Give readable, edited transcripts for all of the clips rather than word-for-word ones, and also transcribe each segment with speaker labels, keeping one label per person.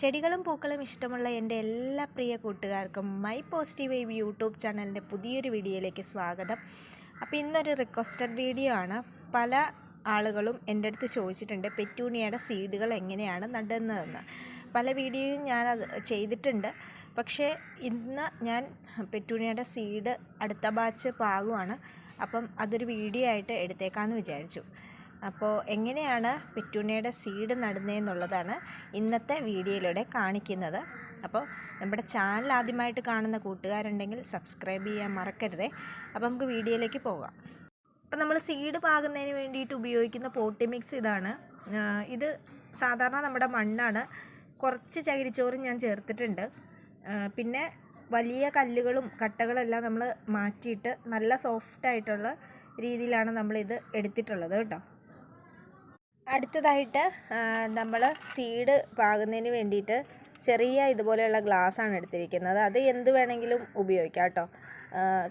Speaker 1: ചെടികളും പൂക്കളും ഇഷ്ടമുള്ള എൻ്റെ എല്ലാ പ്രിയ കൂട്ടുകാർക്കും മൈ പോസിറ്റീവ് വൈബ് യൂട്യൂബ് ചാനലിൻ്റെ പുതിയൊരു വീഡിയോയിലേക്ക് സ്വാഗതം. അപ്പോൾ ഇന്നൊരു റിക്വസ്റ്റഡ് വീഡിയോ ആണ്. പല ആളുകളും എൻ്റെ അടുത്ത് ചോദിച്ചിട്ടുണ്ട് പെറ്റൂണിയയുടെ സീഡുകൾ എങ്ങനെയാണ് നടുന്നതെന്ന്. പല വീഡിയോയും ഞാനത് ചെയ്തിട്ടുണ്ട്. പക്ഷേ ഇന്ന് ഞാൻ പെറ്റൂണിയയുടെ സീഡ് അടുത്ത ബാച്ച് പാകുവാണ്. അപ്പം അതൊരു വീഡിയോ ആയിട്ട് എടുത്തേക്കാമെന്ന് വിചാരിച്ചു. അപ്പോൾ എങ്ങനെയാണ് പെറ്റൂണിയയുടെ സീഡ് നടുന്നതെന്നുള്ളതാണ് ഇന്നത്തെ വീഡിയോയിലൂടെ കാണിക്കുന്നത്. അപ്പോൾ നമ്മുടെ ചാനൽ ആദ്യമായിട്ട് കാണുന്ന കൂട്ടുകാരുണ്ടെങ്കിൽ സബ്സ്ക്രൈബ് ചെയ്യാൻ മറക്കരുതേ. അപ്പോൾ നമുക്ക് വീഡിയോയിലേക്ക് പോകാം. അപ്പോൾ നമ്മൾ സീഡ് പാകുന്നതിന് വേണ്ടിയിട്ട് ഉപയോഗിക്കുന്ന പോട്ടി മിക്സ് ഇതാണ്. ഇത് സാധാരണ നമ്മുടെ മണ്ണാണ്. കുറച്ച് ചകിരിച്ചോറും ഞാൻ ചേർത്തിട്ടുണ്ട്. പിന്നെ വലിയ കല്ലുകളും കട്ടകളെല്ലാം നമ്മൾ മാറ്റിയിട്ട് നല്ല സോഫ്റ്റായിട്ടുള്ള രീതിയിലാണ് നമ്മളിത് എടുത്തിട്ടുള്ളത് കേട്ടോ. അടുത്തതായിട്ട് നമ്മൾ സീഡ് പാകുന്നതിന് വേണ്ടിയിട്ട് ചെറിയ ഇതുപോലെയുള്ള ഗ്ലാസ്സാണ് എടുത്തിരിക്കുന്നത്. അത് എന്ത് വേണമെങ്കിലും ഉപയോഗിക്കാം കേട്ടോ.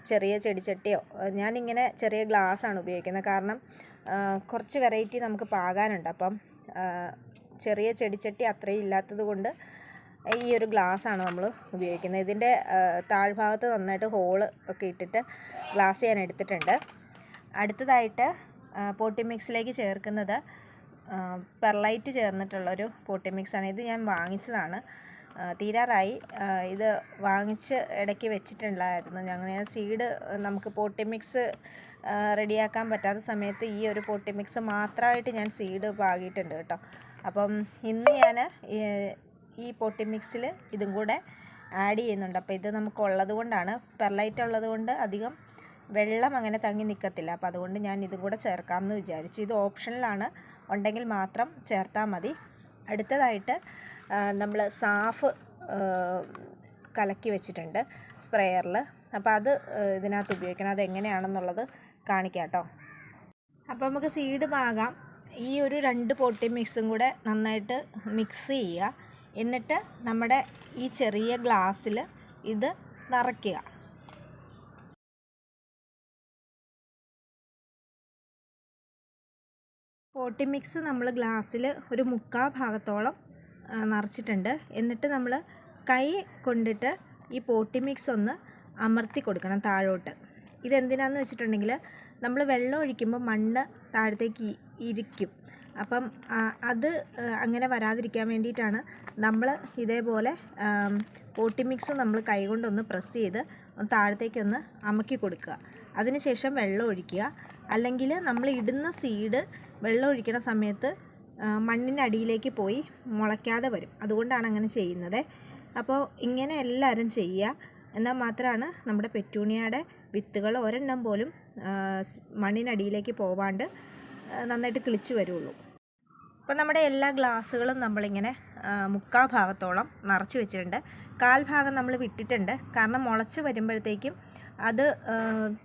Speaker 1: ചെറിയ ചെടിച്ചട്ടിയോ, ഞാനിങ്ങനെ ചെറിയ ഗ്ലാസ്സാണ് ഉപയോഗിക്കുന്നത്. കാരണം കുറച്ച് വെറൈറ്റി നമുക്ക് പാകാനുണ്ട്. അപ്പം ചെറിയ ചെടിച്ചട്ടി അത്രയും ഇല്ലാത്തത് കൊണ്ട് ഈ ഒരു ഗ്ലാസ്സാണ് നമ്മൾ ഉപയോഗിക്കുന്നത്. ഇതിൻ്റെ താഴ്ഭാഗത്ത് നന്നായിട്ട് ഹോള് ഒക്കെ ഇട്ടിട്ട് ഗ്ലാസ് ഞാൻ എടുത്തിട്ടുണ്ട്. അടുത്തതായിട്ട് പോട്ടി മിക്സിലേക്ക് ചേർക്കുന്നത് പെർലൈറ്റ് ചേർന്നിട്ടുള്ളൊരു പോട്ടി മിക്സാണ്. ഇത് ഞാൻ വാങ്ങിച്ചതാണ്, തീരാറായി. ഇത് വാങ്ങിച്ച് ഇടയ്ക്ക് വെച്ചിട്ടുണ്ടായിരുന്നു. ഞങ്ങൾ സീഡ് നമുക്ക് പോട്ടി മിക്സ് റെഡിയാക്കാൻ പറ്റാത്ത സമയത്ത് ഈ ഒരു പോട്ടി മിക്സ് മാത്രമായിട്ട് ഞാൻ സീഡ് പാകിയിട്ടുണ്ട് കേട്ടോ. അപ്പം ഇന്ന് ഞാൻ ഈ പോട്ടി മിക്സിൽ ഇതും കൂടെ ആഡ് ചെയ്യുന്നുണ്ട്. അപ്പോൾ ഇത് നമുക്കുള്ളത് കൊണ്ടാണ്, പെർലൈറ്റ് ഉള്ളത് കൊണ്ട് അധികം വെള്ളം അങ്ങനെ തങ്ങി നിൽക്കത്തില്ല. അപ്പോൾ അതുകൊണ്ട് ഞാൻ ഇതും കൂടെ ചേർക്കാമെന്ന് വിചാരിച്ചു. ഇത് ഓപ്ഷനിലാണ്, ഉണ്ടെങ്കിൽ മാത്രം ചേർത്താൽ മതി. അടുത്തതായിട്ട് നമ്മൾ സാഫ് കലക്കി വെച്ചിട്ടുണ്ട് സ്പ്രെയറിൽ. അപ്പോൾ അത് ഇതിനകത്ത് ഉപയോഗിക്കണം. അതെങ്ങനെയാണെന്നുള്ളത് കാണിക്കാം കേട്ടോ. അപ്പോൾ നമുക്ക് സീഡ് പാകാം. ഈ ഒരു 2 പോട്ടി മിക്സും കൂടെ നന്നായിട്ട് മിക്സ് ചെയ്യുക. എന്നിട്ട് നമ്മുടെ ഈ ചെറിയ ഗ്ലാസ്സിൽ ഇത് നിറയ്ക്കുക. പോട്ടി മിക്സ് നമ്മൾ ഗ്ലാസ്സിൽ ഒരു 1/4 ഭാഗത്തോളം നിറച്ചിട്ടുണ്ട്. എന്നിട്ട് നമ്മൾ കൈ കൊണ്ടിട്ട് ഈ പോട്ടി മിക്സ് ഒന്ന് അമർത്തി കൊടുക്കണം താഴോട്ട്. ഇതെന്തിനാണെന്ന് വെച്ചിട്ടുണ്ടെങ്കിൽ നമ്മൾ വെള്ളം ഒഴിക്കുമ്പോൾ മണ്ണ് താഴത്തേക്ക് ഇരിക്കും. അപ്പം അത് അങ്ങനെ വരാതിരിക്കാൻ വേണ്ടിയിട്ടാണ് നമ്മൾ ഇതേപോലെ പോട്ടി മിക്സ് നമ്മൾ കൈ കൊണ്ടൊന്ന് പ്രസ് ചെയ്ത് താഴത്തേക്കൊന്ന് അമക്കി കൊടുക്കുക. അതിനുശേഷം വെള്ളം ഒഴിക്കുക. അല്ലെങ്കിൽ നമ്മൾ ഇടുന്ന സീഡ് വെള്ളം ഒഴിക്കുന്ന സമയത്ത് മണ്ണിനടിയിലേക്ക് പോയി മുളയ്ക്കാതെ വരും. അതുകൊണ്ടാണ് അങ്ങനെ ചെയ്യുന്നത്. അപ്പോൾ ഇങ്ങനെ എല്ലാവരും ചെയ്യുക. എന്നാൽ മാത്രമാണ് നമ്മുടെ പെറ്റൂണിയയുടെ വിത്തുകൾ ഒരെണ്ണം പോലും മണ്ണിനടിയിലേക്ക് പോവാണ്ട് നന്നായിട്ട് കിളിച്ച് വരുള്ളൂ. അപ്പോൾ നമ്മുടെ എല്ലാ ഗ്ലാസ്സുകളും നമ്മളിങ്ങനെ 1/4 ഭാഗത്തോളം നിറച്ച് വെച്ചിട്ടുണ്ട്. 1/4 ഭാഗം നമ്മൾ വിട്ടിട്ടുണ്ട്. കാരണം മുളച്ച് വരുമ്പോഴത്തേക്കും അത്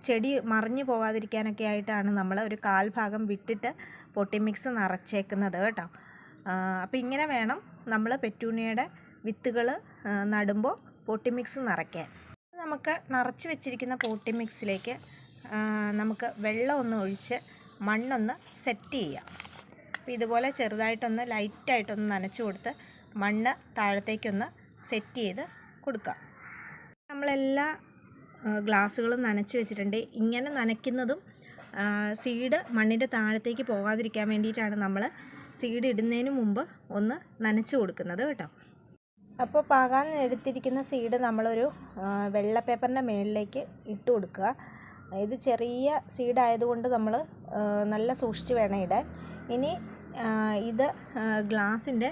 Speaker 1: ചെടി മറിഞ്ഞു പോകാതിരിക്കാനൊക്കെ ആയിട്ടാണ് നമ്മൾ ഒരു 1/4 ഭാഗം വിട്ടിട്ട് പൊട്ടി മിക്സ് നിറച്ചേക്കുന്നത് കേട്ടോ. അപ്പോൾ ഇങ്ങനെ വേണം നമ്മൾ പെറ്റൂണിയയുടെ വിത്തുകൾ നടുമ്പോൾ പൊട്ടി മിക്സ് നിറയ്ക്കാൻ. നമുക്ക് നിറച്ച് വെച്ചിരിക്കുന്ന പൊട്ടി മിക്സിലേക്ക് നമുക്ക് വെള്ളം ഒന്ന് ഒഴിച്ച് മണ്ണൊന്ന് സെറ്റ് ചെയ്യാം. അപ്പോൾ ഇതുപോലെ ചെറുതായിട്ടൊന്ന് ലൈറ്റായിട്ടൊന്ന് നനച്ച് കൊടുത്ത് മണ്ണ് താഴത്തേക്കൊന്ന് സെറ്റ് ചെയ്ത് കൊടുക്കാം. നമ്മളെല്ലാ ഗ്ലാസ്സുകളും നനച്ച് വെച്ചിട്ടുണ്ട്. ഇങ്ങനെ നനയ്ക്കുന്നതും സീഡ് മണ്ണിൻ്റെ താഴത്തേക്ക് പോകാതിരിക്കാൻ വേണ്ടിയിട്ടാണ് നമ്മൾ സീഡ് ഇടുന്നതിന് മുമ്പ് ഒന്ന് നനച്ച് കൊടുക്കുന്നത് കേട്ടോ. അപ്പോൾ പാകാൻ എടുത്തിരിക്കുന്ന സീഡ് നമ്മളൊരു വെള്ള പേപ്പറിൻ്റെ മുകളിലേക്ക് ഇട്ട് കൊടുക്കുക. ഇത് ചെറിയ സീഡായതുകൊണ്ട് നമ്മൾ നല്ല സൂക്ഷിച്ച് വേണം ഇടാൻ. ഇനി ഇത് ഗ്ലാസിൻ്റെ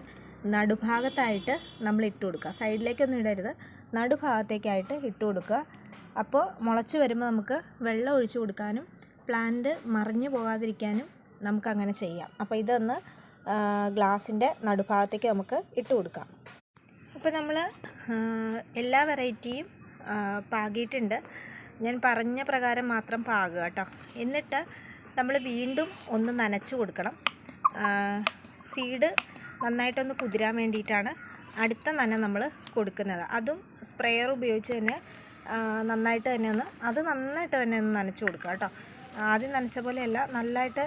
Speaker 1: നടുഭാഗത്തായിട്ട് നമ്മൾ ഇട്ട് കൊടുക്കുക. സൈഡിലേക്കൊന്നും ഇടരുത്, നടുഭാഗത്തേക്കായിട്ട് ഇട്ട് കൊടുക്കുക. അപ്പോൾ മുളച്ച് വരുമ്പോൾ നമുക്ക് വെള്ളം ഒഴിച്ചു കൊടുക്കാനും പ്ലാന്റ് മറിഞ്ഞു പോകാതിരിക്കാനും നമുക്കങ്ങനെ ചെയ്യാം. അപ്പോൾ ഇതൊന്ന് ഗ്ലാസിൻ്റെ നടുഭാഗത്തേക്ക് നമുക്ക് ഇട്ട് കൊടുക്കാം. അപ്പോൾ നമ്മൾ എല്ലാ വെറൈറ്റിയും പാകിയിട്ടുണ്ട്. ഞാൻ പറഞ്ഞ പ്രകാരം മാത്രം പാകുക കേട്ടോ. എന്നിട്ട് നമ്മൾ വീണ്ടും ഒന്ന് നനച്ച് കൊടുക്കണം. സീഡ് നന്നായിട്ടൊന്ന് കുതിരാൻ വേണ്ടിയിട്ടാണ് അടുത്ത നന നമ്മൾ കൊടുക്കുന്നത്. അതും സ്പ്രെയർ ഉപയോഗിച്ച് തന്നെ നന്നായിട്ട് തന്നെ ഒന്ന് നനച്ച് കൊടുക്കുക കേട്ടോ. ആദ്യം നനച്ച പോലെയല്ല, നല്ലതായിട്ട്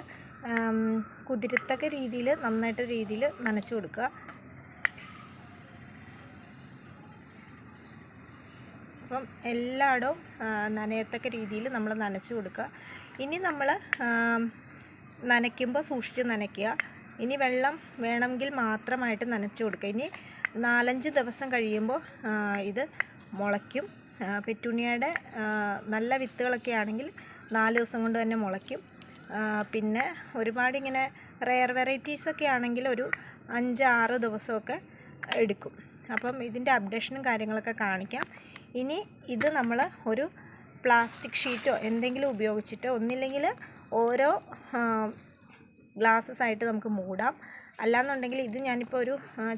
Speaker 1: കുതിരത്തക്ക രീതിയിൽ നന്നായിട്ട് രീതിയിൽ നനച്ച് കൊടുക്കുക. അപ്പം എല്ലായിടവും നനയത്തക്ക രീതിയിൽ നമ്മൾ നനച്ച് കൊടുക്കുക. ഇനി നമ്മൾ നനയ്ക്കുമ്പോൾ സൂക്ഷിച്ച് നനയ്ക്കുക. ഇനി വെള്ളം വേണമെങ്കിൽ മാത്രമായിട്ട് നനച്ച് കൊടുക്കുക. ഇനി 4-5 ദിവസം കഴിയുമ്പോൾ ഇത് മുളയ്ക്കും. പെറ്റൂണിയയുടെ നല്ല വിത്തുകളൊക്കെ ആണെങ്കിൽ 4 ദിവസം കൊണ്ട് തന്നെ മുളയ്ക്കും. പിന്നെ ഒരുപാട് ഇങ്ങനെ റെയർ വെറൈറ്റീസൊക്കെ ആണെങ്കിൽ ഒരു 5-6 ദിവസമൊക്കെ എടുക്കും. അപ്പം ഇതിൻ്റെ അപ്ഡേഷനും കാര്യങ്ങളൊക്കെ കാണിക്കാം. ഇനി ഇത് നമ്മൾ ഒരു പ്ലാസ്റ്റിക് ഷീറ്റോ എന്തെങ്കിലും ഉപയോഗിച്ചിട്ട്, ഒന്നില്ലെങ്കിൽ ഓരോ ഗ്ലാസ്സസ് ആയിട്ട് നമുക്ക് മൂടാം. അല്ലാന്നുണ്ടെങ്കിൽ ഇത് ഞാനിപ്പോൾ ഒരു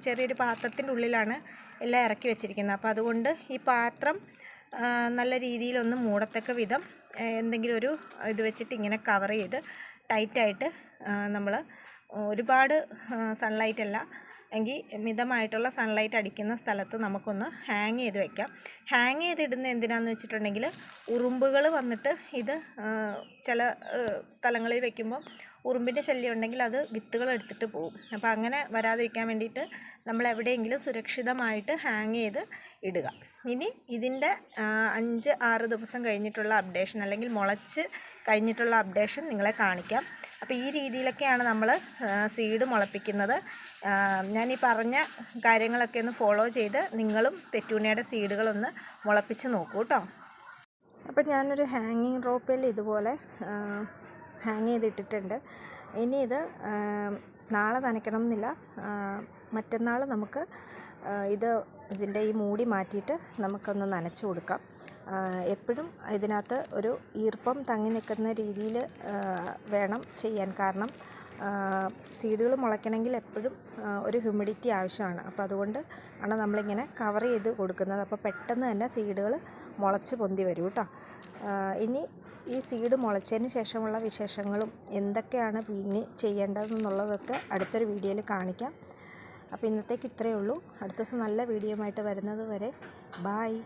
Speaker 1: ചെറിയൊരു പാത്രത്തിൻ്റെ ഉള്ളിലാണ് എല്ലാം ഇറക്കി വെച്ചിരിക്കുന്നത്. അപ്പോൾ അതുകൊണ്ട് ഈ പാത്രം നല്ല രീതിയിലൊന്ന് മൂടത്തക്ക വിധം എന്തെങ്കിലും ഒരു ഇത് വെച്ചിട്ട് ഇങ്ങനെ കവർ ചെയ്ത് ടൈറ്റായിട്ട് നമ്മൾ ഒരുപാട് സൺലൈറ്റ് അല്ല എങ്കിൽ മിതമായിട്ടുള്ള സൺലൈറ്റ് അടിക്കുന്ന സ്ഥലത്ത് നമുക്കൊന്ന് ഹാങ് ചെയ്ത് വെക്കാം. ഹാങ് ചെയ്തിടുന്ന എന്തിനാണെന്ന് വെച്ചിട്ടുണ്ടെങ്കിൽ ഉറുമ്പുകൾ വന്നിട്ട് ഇത് ചില സ്ഥലങ്ങളിൽ വെക്കുമ്പോൾ ഉറുമ്പിൻ്റെ ശല്യം ഉണ്ടെങ്കിൽ അത് വിത്തുകൾ എടുത്തിട്ട് പോകും. അപ്പോൾ അങ്ങനെ വരാതിരിക്കാൻ വേണ്ടിയിട്ട് നമ്മൾ എവിടെയെങ്കിലും സുരക്ഷിതമായിട്ട് ഹാങ് ചെയ്ത് ഇടുക. ഇനി ഇതിൻ്റെ 5-6 ദിവസം കഴിഞ്ഞിട്ടുള്ള അപ്ഡേഷൻ അല്ലെങ്കിൽ മുളച്ച് കഴിഞ്ഞിട്ടുള്ള അപ്ഡേഷൻ നിങ്ങളെ കാണിക്കാം. അപ്പോൾ ഈ രീതിയിലൊക്കെയാണ് നമ്മൾ സീഡ് മുളപ്പിക്കുന്നത്. ഞാൻ ഈ പറഞ്ഞ കാര്യങ്ങളൊക്കെ ഒന്ന് ഫോളോ ചെയ്ത് നിങ്ങളും പെറ്റൂണിയയുടെ സീഡുകളൊന്ന് മുളപ്പിച്ച് നോക്കൂ കേട്ടോ. അപ്പോൾ ഞാനൊരു ഹാങ്ങിങ് റോപ്പിൽ ഇതുപോലെ ഹാങ് ചെയ്തിട്ടിട്ടുണ്ട്. ഇനി ഇത് നാളെ നനയ്ക്കണം എന്നില്ല. മറ്റന്നാൾ നമുക്ക് ഇതിൻ്റെ ഈ മൂടി മാറ്റിയിട്ട് നമുക്കൊന്ന് നനച്ച് കൊടുക്കാം. എപ്പോഴും ഇതിനകത്ത് ഒരു ഈർപ്പം തങ്ങി നിൽക്കുന്ന രീതിയിൽ വേണം ചെയ്യാൻ. കാരണം സീഡുകൾ മുളയ്ക്കണമെങ്കിൽ എപ്പോഴും ഒരു ഹ്യൂമിഡിറ്റി ആവശ്യമാണ്. അപ്പോൾ അതുകൊണ്ട് ആണ് നമ്മളിങ്ങനെ കവർ ചെയ്ത് കൊടുക്കുന്നത്. അപ്പോൾ പെട്ടെന്ന് തന്നെ സീഡുകൾ മുളച്ച് പൊന്തി വരും കേട്ടോ. ഇനി ഈ സീഡ് മുളച്ചതിന് ശേഷമുള്ള വിശേഷങ്ങളും എന്തൊക്കെയാണ് പിന്നെ ചെയ്യേണ്ടതെന്നുള്ളതൊക്കെ അടുത്തൊരു വീഡിയോയിൽ കാണിക്കാം. അപ്പോൾ ഇന്നത്തേക്ക് ഇത്രയേ ഉള്ളൂ. അടുത്ത ദിവസം നല്ല വീഡിയോ ആയിട്ട് വരുന്നത് വരെ ബായ്.